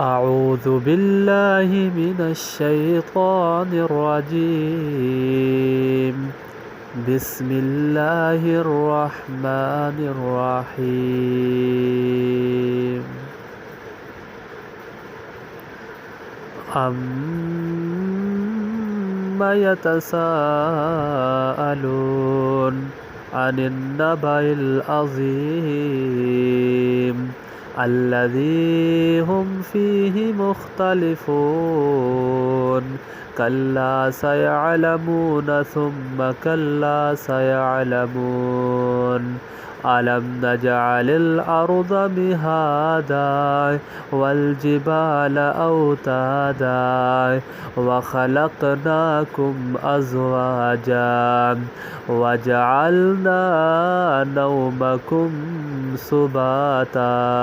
أعوذ بالله من الشيطان الرجيم. بسم الله الرحمن الرحيم. أما يتساءلون عن النبأ العظيم الذي هم فيه مختلفون كلا سيعلمون ثم كلا سيعلمون ألم نجعل الأرض مهادا والجبال أوتادا وخلقناكم أزواجا وجعلنا نومكم سباتا